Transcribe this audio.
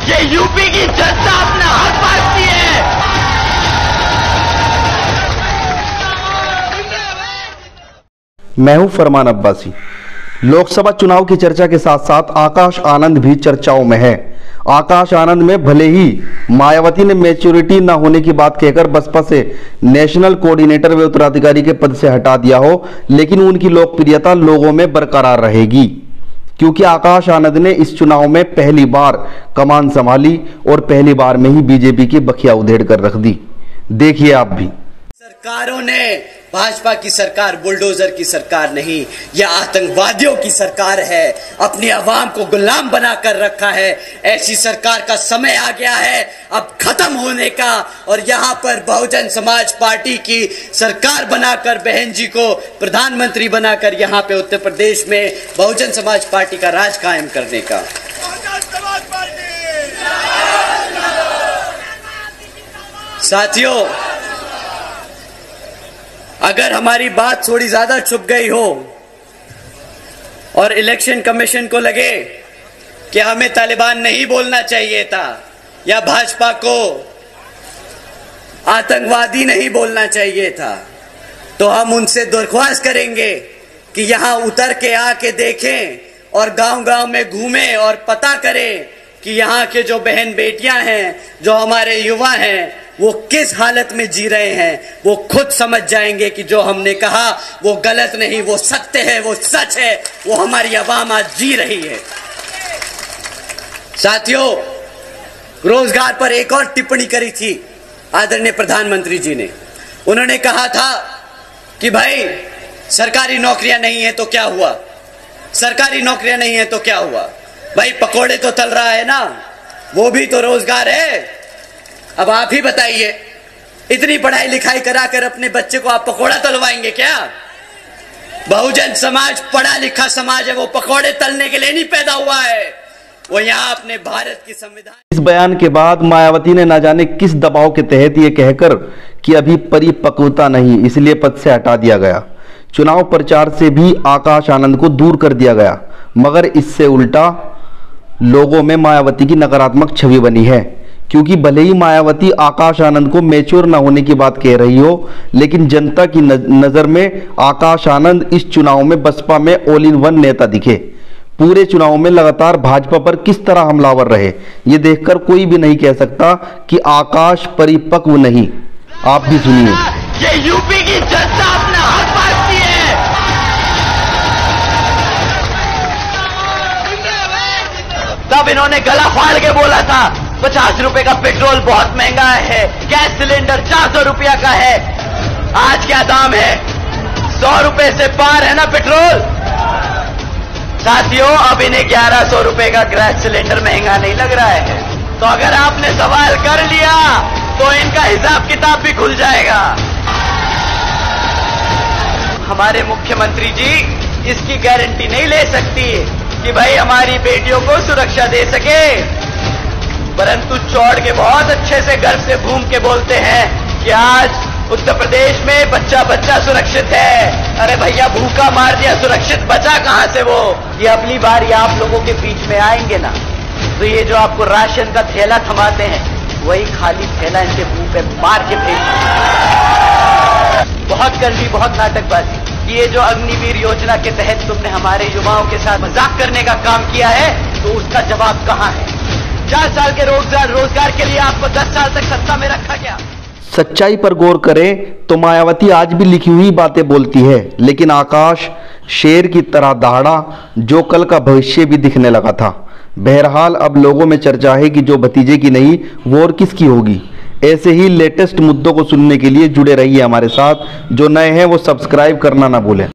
ये यूपी की जनता अपना हक मांगती है। मैं हूं फरमान अब्बासी। लोकसभा चुनाव की चर्चा के साथ साथ आकाश आनंद भी चर्चाओं में है। आकाश आनंद में भले ही मायावती ने मैच्योरिटी न होने की बात कहकर बसपा से नेशनल कोऑर्डिनेटर व उत्तराधिकारी के पद से हटा दिया हो, लेकिन उनकी लोकप्रियता लोगों में बरकरार रहेगी, क्योंकि आकाश आनंद ने इस चुनाव में पहली बार कमान संभाली और पहली बार में ही बीजेपी की बखिया उधेड़ कर रख दी। देखिए आप भी। सरकारों ने, भाजपा की सरकार बुलडोजर की सरकार नहीं, यह आतंकवादियों की सरकार है। अपनी आवाम को गुलाम बनाकर रखा है। ऐसी सरकार का समय आ गया है अब खत्म होने का। और यहां पर बहुजन समाज पार्टी की सरकार बनाकर, बहन जी को प्रधानमंत्री बनाकर यहां पे उत्तर प्रदेश में बहुजन समाज पार्टी का राज कायम करने का। साथियों, अगर हमारी बात थोड़ी ज्यादा छुप गई हो और इलेक्शन कमीशन को लगे कि हमें तालिबान नहीं बोलना चाहिए था या भाजपा को आतंकवादी नहीं बोलना चाहिए था, तो हम उनसे दरख्वास्त करेंगे कि यहां उतर के आके देखें और गांव-गांव में घूमें और पता करें कि यहां के जो बहन बेटियां हैं, जो हमारे युवा हैं, वो किस हालत में जी रहे हैं। वो खुद समझ जाएंगे कि जो हमने कहा वो गलत नहीं, वो सत्य है, वो सच है, वो हमारी आवाम आज जी रही है। साथियों, रोजगार पर एक और टिप्पणी करी थी आदरणीय प्रधानमंत्री जी ने। उन्होंने कहा था कि भाई सरकारी नौकरियां नहीं है तो क्या हुआ, सरकारी नौकरियां नहीं है तो क्या हुआ, भाई पकोड़े तो तल रहा है ना, वो भी तो रोजगार है। अब आप ही बताइए, इतनी पढ़ाई लिखाई कराकर अपने बच्चे को आप पकोड़ा तलवाएंगे क्या? बहुजन समाज पढ़ा लिखा समाज है, वो पकोड़े तलने के लिए नहीं पैदा हुआ है, वो यहाँ अपने भारत की संविधान। इस बयान के बाद मायावती ने न जाने किस दबाव के तहत ये कहकर कि अभी परिपक्वता नहीं, इसलिए पद से हटा दिया गया। चुनाव प्रचार से भी आकाश आनंद को दूर कर दिया गया, मगर इससे उल्टा लोगों में मायावती की नकारात्मक छवि बनी है। क्योंकि भले ही मायावती आकाश आनंद को मैच्योर न होने की बात कह रही हो, लेकिन जनता की नजर में आकाश आनंद इस चुनाव में बसपा में ऑल इन वन नेता दिखे। पूरे चुनाव में लगातार भाजपा पर किस तरह हमलावर रहे, ये देखकर कोई भी नहीं कह सकता कि आकाश परिपक्व नहीं। आप भी सुनिए। ये यूपी की जनता अपना हक मांगती है। तब इन्होंने गला फाड़ के बोला था 50 रुपए का पेट्रोल बहुत महंगा है, गैस सिलेंडर 400 रुपया का है। आज क्या दाम है? 100 रुपए से पार है ना पेट्रोल। साथियों, अब इन्हें 1100 रुपए का गैस सिलेंडर महंगा नहीं लग रहा है। तो अगर आपने सवाल कर लिया तो इनका हिसाब किताब भी खुल जाएगा। हमारे मुख्यमंत्री जी इसकी गारंटी नहीं ले सकती कि भाई हमारी बेटियों को सुरक्षा दे सके, परंतु चौड़ के बहुत अच्छे से गर्व से घूम के बोलते हैं कि आज उत्तर प्रदेश में बच्चा बच्चा सुरक्षित है। अरे भैया, भूखा मार दिया, सुरक्षित बचा कहां से वो? ये अगली बार ये आप लोगों के बीच में आएंगे ना, तो ये जो आपको राशन का थैला थमाते हैं, वही खाली थैला इनके मुंह पे मार के फेंक। बहुत कर ली, बहुत नाटकबाजी कि ये जो अग्निवीर योजना के तहत तुमने हमारे युवाओं के साथ मजाक करने का काम किया है, तो उसका जवाब कहां है? 4 साल के रोजगार के लिए आपको 10 साल तक सत्ता में रखा गया। सच्चाई पर गौर करें तो मायावती आज भी लिखी हुई बातें बोलती है, लेकिन आकाश शेर की तरह दहाड़ा, जो कल का भविष्य भी दिखने लगा था। बहरहाल अब लोगों में चर्चा है कि जो भतीजे की नहीं वो और किसकी होगी। ऐसे ही लेटेस्ट मुद्दों को सुनने के लिए जुड़े रहिए हमारे साथ। जो नए हैं वो सब्सक्राइब करना ना भूलें।